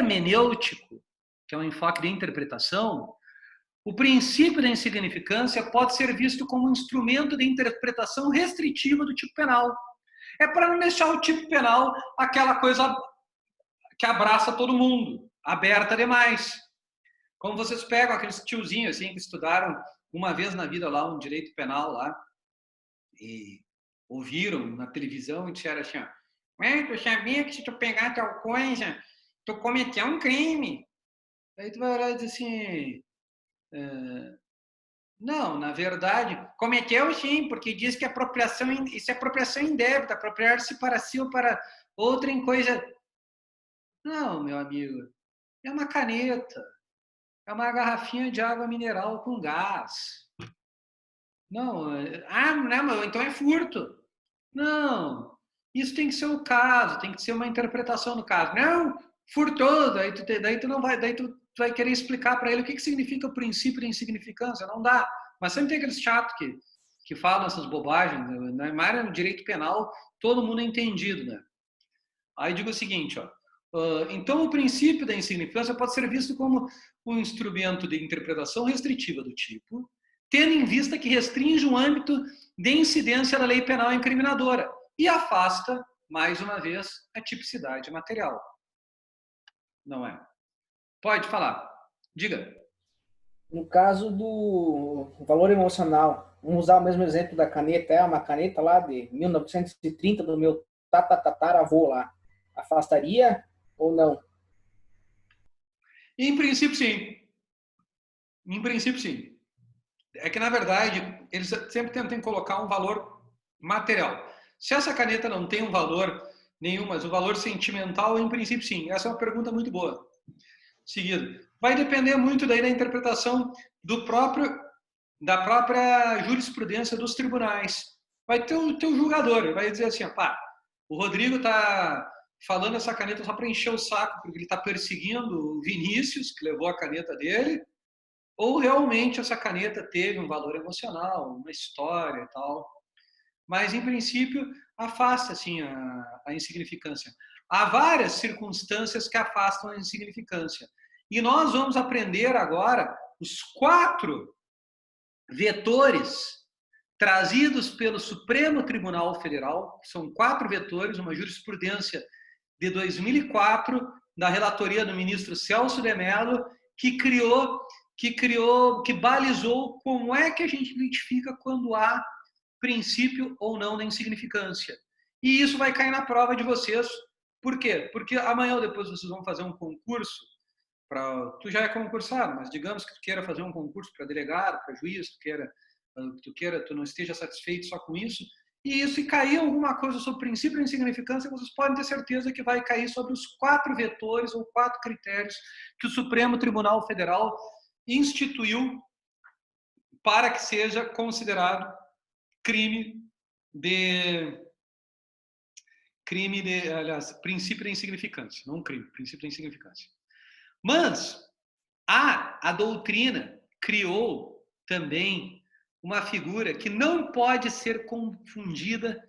hermenêutico, que é um enfoque de interpretação, o princípio da insignificância pode ser visto como um instrumento de interpretação restritiva do tipo penal. É para não deixar o tipo penal aquela coisa que abraça todo mundo, aberta demais. Como vocês pegam aqueles tiozinhos assim, que estudaram uma vez na vida lá um direito penal lá, e ouviram na televisão e disseram assim, tu sabia que se tu pegar tal coisa, tu cometeu um crime. Aí tu vai olhar e dizer assim, não, na verdade, cometeu sim, porque diz que apropriação, isso é apropriação indébita, apropriar-se para si ou para outra em coisa. Não, meu amigo, é uma caneta, é uma garrafinha de água mineral com gás. Não, não, então é furto. Não, isso tem que ser o caso, tem que ser uma interpretação do caso. Não, furtou, daí tu não vai, daí tu vai querer explicar para ele o que significa o princípio de insignificância, não dá. Mas sempre tem aqueles chatos que falam essas bobagens, né? Na área do direito penal, todo mundo é entendido, né? Aí digo o seguinte, então o princípio da insignificância pode ser visto como um instrumento de interpretação restritiva do tipo, tendo em vista que restringe o âmbito de incidência da lei penal incriminadora e afasta, mais uma vez, a tipicidade material. Não é? Pode falar. Diga. No caso do valor emocional, vamos usar o mesmo exemplo da caneta, é uma caneta lá de 1930 do meu tataravô lá. Afastaria ou não? Em princípio, sim. Em princípio, sim. É que, na verdade, eles sempre tentam colocar um valor material. Se essa caneta não tem um valor nenhum, mas o valor sentimental, em princípio, sim. Essa é uma pergunta muito boa. Seguido. Vai depender muito daí da interpretação da própria jurisprudência dos tribunais. Vai ter o teu julgador, vai dizer assim, pá, o Rodrigo está falando essa caneta só para encher o saco, porque ele está perseguindo o Vinícius, que levou a caneta dele, ou realmente essa caneta teve um valor emocional, uma história e tal. Mas, em princípio, afasta assim, a insignificância. Há várias circunstâncias que afastam a insignificância. E nós vamos aprender agora os 4 vetores trazidos pelo Supremo Tribunal Federal. São 4 vetores, uma jurisprudência de 2004, da relatoria do ministro Celso de Mello, que balizou como é que a gente identifica quando há princípio ou não da insignificância. E isso vai cair na prova de vocês. Por quê? Porque amanhã ou depois vocês vão fazer um concurso tu já é concursado, mas digamos que tu queira fazer um concurso para delegado, para juiz, tu não esteja satisfeito só com isso, e isso cair alguma coisa sobre o princípio de insignificância, vocês podem ter certeza que vai cair sobre os 4 vetores ou 4 critérios que o Supremo Tribunal Federal instituiu para que seja considerado aliás, princípio da insignificância, não crime, princípio da insignificância. Mas a doutrina criou também uma figura que não pode ser confundida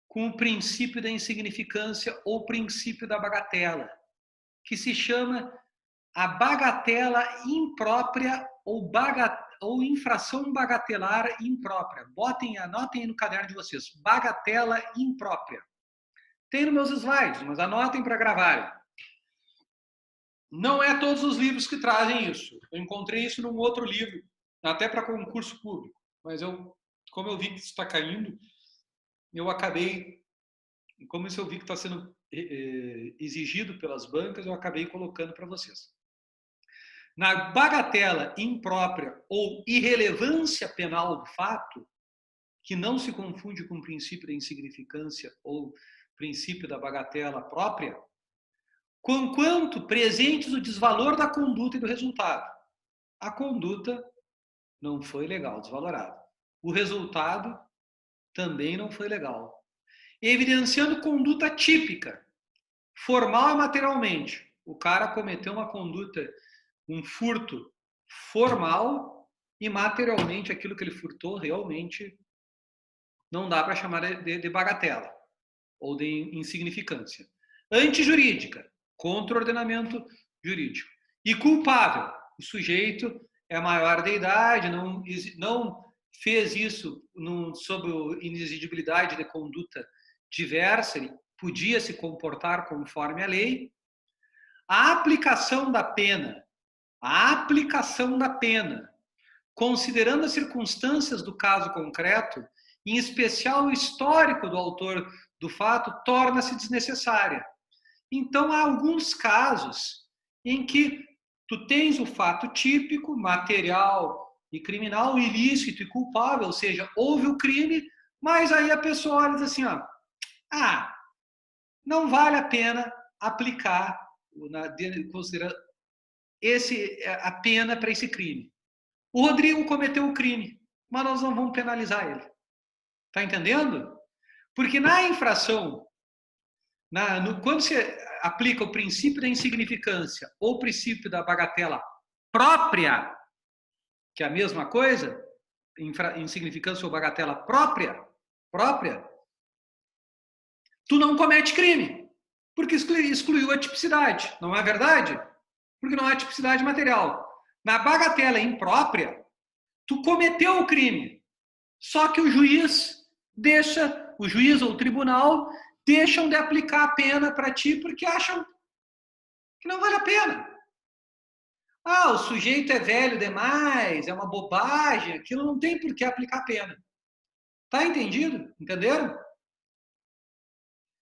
com o princípio da insignificância ou princípio da bagatela, que se chama a bagatela imprópria ou infração bagatelar imprópria. Anotem aí no caderno de vocês. Bagatela imprópria. Tem nos meus slides, mas anotem para gravarem. Não é todos os livros que trazem isso. Eu encontrei isso num outro livro, até para concurso público. Mas como eu vi que isso está caindo, como isso eu vi que está sendo exigido pelas bancas, eu acabei colocando para vocês. Na bagatela imprópria ou irrelevância penal do fato, que não se confunde com o princípio da insignificância ou princípio da bagatela própria, conquanto presentes o desvalor da conduta e do resultado. A conduta não foi legal, desvalorada. O resultado também não foi legal. Evidenciando conduta típica, formal e materialmente. O cara cometeu uma conduta, um furto formal e materialmente aquilo que ele furtou realmente não dá para chamar de bagatela ou de insignificância. Antijurídica, contra o ordenamento jurídico. E culpável, o sujeito é maior de idade, não fez isso sob inexigibilidade de conduta diversa, ele podia se comportar conforme a lei. A aplicação da pena, considerando as circunstâncias do caso concreto, em especial o histórico do autor do fato, torna-se desnecessária. Então, há alguns casos em que tu tens o fato típico, material e criminal, ilícito e culpável, ou seja, houve o crime, mas aí a pessoa olha e diz assim, ó, não vale a pena aplicar, considerando a pena para esse crime. O Rodrigo cometeu o crime, mas nós não vamos penalizar ele. Tá entendendo? Porque na infração, quando você aplica o princípio da insignificância ou o princípio da bagatela própria, que é a mesma coisa, insignificância ou bagatela própria, tu não comete crime, porque excluiu a tipicidade, não é verdade? Porque não há tipicidade material. Na bagatela imprópria, tu cometeu o crime, só que o juiz ou o tribunal deixam de aplicar a pena para ti porque acham que não vale a pena. O sujeito é velho demais, é uma bobagem, aquilo não tem por que aplicar a pena. Tá entendido? Entenderam?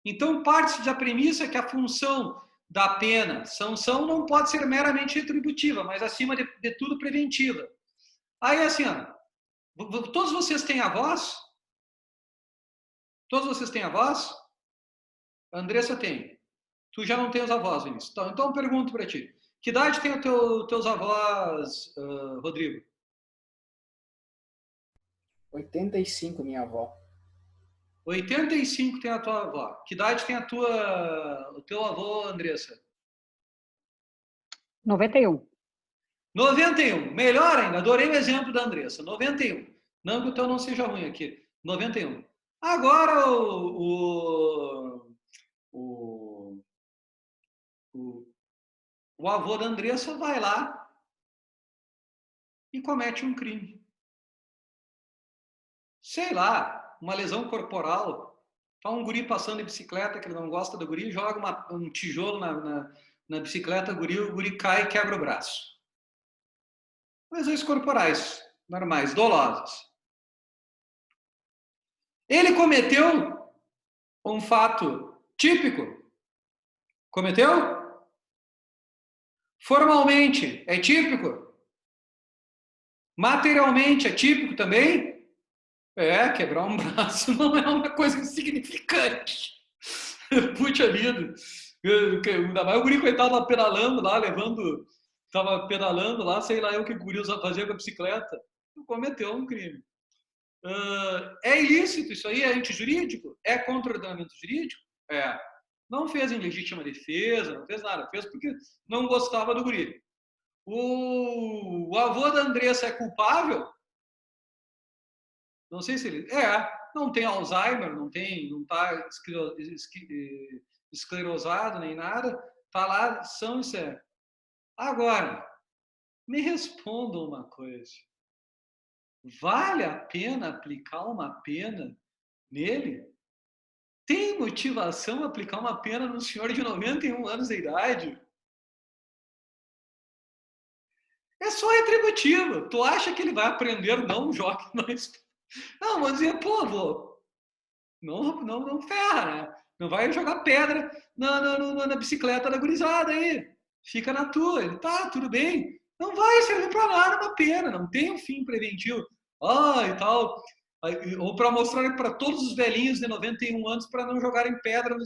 Então, parte da premissa que a função da pena, sanção, não pode ser meramente retributiva, mas, acima de tudo, preventiva. Aí, assim, todos vocês têm avós? Todos vocês têm avós? A Andressa tem. Tu já não tem os avós, Vinícius. Então eu pergunto para ti. Que idade tem os teus avós, Rodrigo? 85, minha avó. 85 tem a tua avó. Que idade tem o teu avô, Andressa? 91. 91. Melhor ainda, adorei o exemplo da Andressa. 91. Não que o teu não seja ruim aqui. 91. Agora o avô da Andressa vai lá e comete um crime. Sei lá, uma lesão corporal. Tá um guri passando de bicicleta, que ele não gosta do guri, joga um tijolo na bicicleta, o guri cai e quebra o braço. Lesões corporais, normais, dolosas. Ele cometeu um fato típico? Cometeu? Formalmente, é típico? Materialmente, é típico também? Quebrar um braço não é uma coisa insignificante. Puxa vida. Ainda mais o guri, coitado, lá pedalando, tava pedalando lá, sei lá eu que o guri fazia com a bicicleta. Cometeu um crime. É ilícito isso aí? É antijurídico? É contra o ordenamento jurídico? Não fez em legítima defesa, não fez nada. Fez porque não gostava do guri. O avô da Andressa é culpável? Não sei se ele... não tem Alzheimer, não está esclerosado nem nada. Está lá, são e certo. Agora, me respondam uma coisa. Vale a pena aplicar uma pena nele? Tem motivação aplicar uma pena num senhor de 91 anos de idade? É só retributivo. Tu acha que ele vai aprender? Não jogue mais. Não, vou dizer, pô, avô, não ferra, né? Não vai jogar pedra na bicicleta da gurizada aí. Fica na tua. Ele, tá, tudo bem. Não vai servir pra nada uma pena. Não tem um fim preventivo. E tal. Ou para mostrar para todos os velhinhos de 91 anos para não jogarem pedra.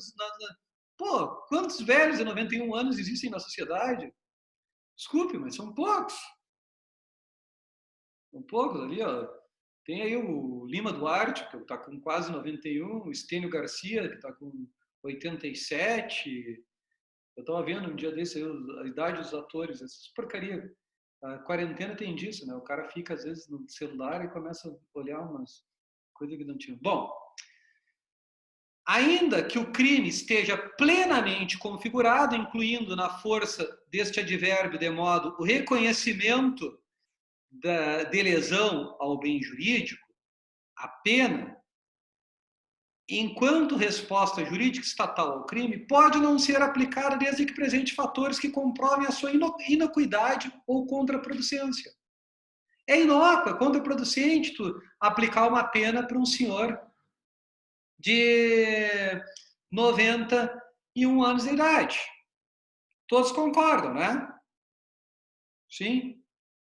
Pô, quantos velhos de 91 anos existem na sociedade? Desculpe, mas são poucos. São poucos ali, ó. Tem aí o Lima Duarte, que está com quase 91, o Estênio Garcia, que está com 87. Eu estava vendo um dia desse a idade dos atores, essas porcaria. A quarentena tem disso, né? O cara fica, às vezes, no celular e começa a olhar umas coisas que não tinha. Bom, ainda que o crime esteja plenamente configurado, incluindo na força deste advérbio de modo o reconhecimento de lesão ao bem jurídico, a pena, enquanto resposta jurídica estatal ao crime, pode não ser aplicada desde que presente fatores que comprovem a sua inocuidade ou contraproducência. É inócua, é contraproducente tu aplicar uma pena para um senhor de 91 anos de idade. Todos concordam, né? Sim?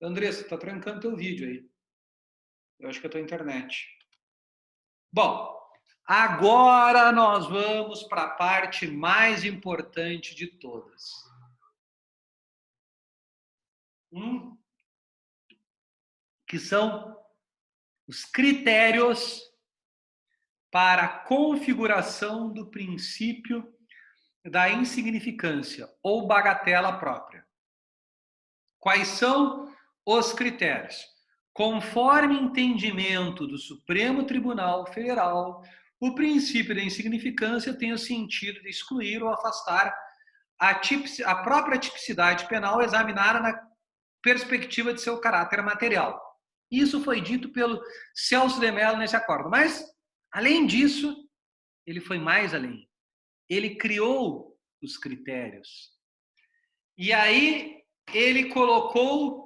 Andressa, está trancando teu vídeo aí. Eu acho que é a tua internet. Bom, agora nós vamos para a parte mais importante de todas. Que são os critérios para a configuração do princípio da insignificância ou bagatela própria. Quais são os critérios? Conforme entendimento do Supremo Tribunal Federal, o princípio da insignificância tem o sentido de excluir ou afastar a própria tipicidade penal examinada na perspectiva de seu caráter material. Isso foi dito pelo Celso de Mello nesse acordo. Mas, além disso, ele foi mais além. Ele criou os critérios. E aí, ele colocou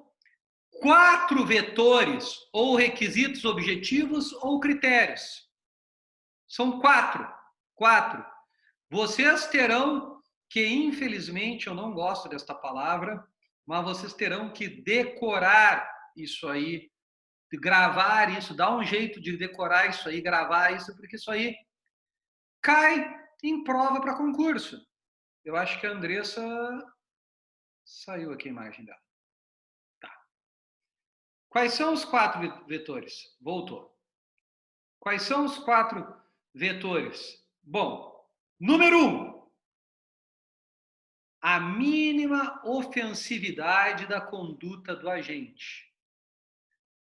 4 vetores, ou requisitos objetivos, ou critérios. São 4. Vocês terão que, infelizmente, eu não gosto desta palavra, mas vocês terão que decorar isso aí, gravar isso, dar um jeito de decorar isso aí, gravar isso, porque isso aí cai em prova para concurso. Eu acho que a Andressa saiu aqui a imagem dela. Tá. Quais são os 4 vetores? Voltou. Quais são os 4 vetores? Bom, número 1. A mínima ofensividade da conduta do agente.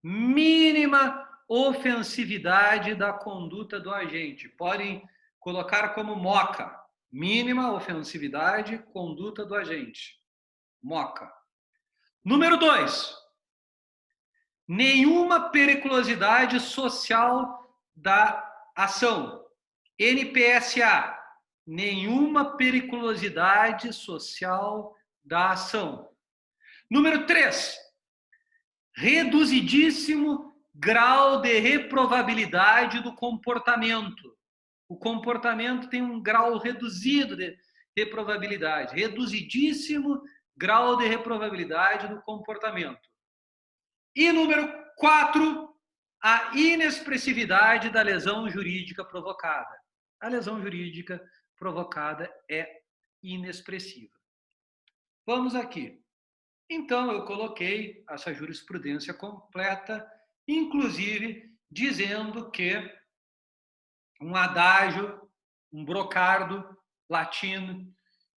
Mínima ofensividade da conduta do agente. Podem colocar como MOCA. Mínima ofensividade, conduta do agente. MOCA. Número 2. Nenhuma periculosidade social da ação. NPSA. Nenhuma periculosidade social da ação. Número 3. Reduzidíssimo grau de reprovabilidade do comportamento. O comportamento tem um grau reduzido de reprovabilidade. Reduzidíssimo grau de reprovabilidade do comportamento. E número 4, a inexpressividade da lesão jurídica provocada. A lesão jurídica provocada é inexpressiva. Vamos aqui. Então, eu coloquei essa jurisprudência completa, inclusive dizendo que um adágio, um brocardo latino,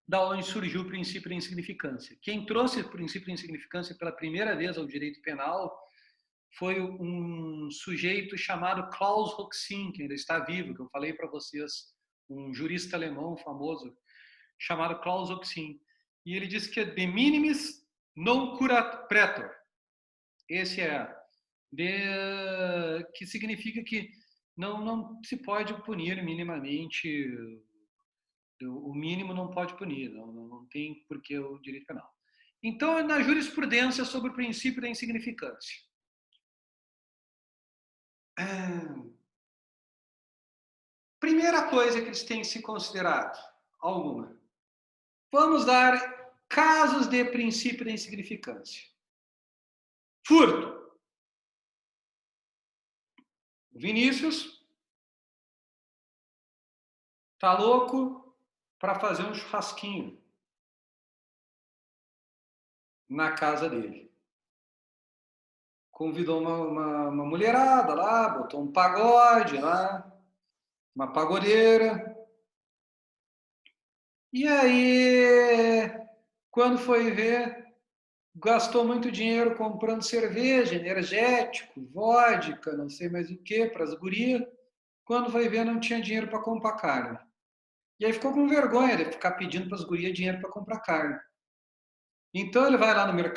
da onde surgiu o princípio da insignificância. Quem trouxe o princípio da insignificância pela primeira vez ao direito penal foi um sujeito chamado Klaus Hoxin, que ainda está vivo, que eu falei para vocês, um jurista alemão famoso, chamado Klaus Hoxin. E ele disse que de minimis non curat pretor. Esse é que significa que não se pode punir minimamente, o mínimo não pode punir, não tem porquê o direito penal. Então, na jurisprudência sobre o princípio da insignificância. Primeira coisa que eles têm que se considerado, alguma. Vamos dar casos de princípio da insignificância. Furto. Vinícius tá louco para fazer um churrasquinho na casa dele. Convidou uma mulherada lá, botou um pagode lá, uma pagodeira. E aí, quando foi ver, gastou muito dinheiro comprando cerveja, energético, vodka, não sei mais o que, para as gurias. Quando foi ver, não tinha dinheiro para comprar carne. E aí ficou com vergonha de ficar pedindo para as gurias dinheiro para comprar carne. Então ele vai lá no mercado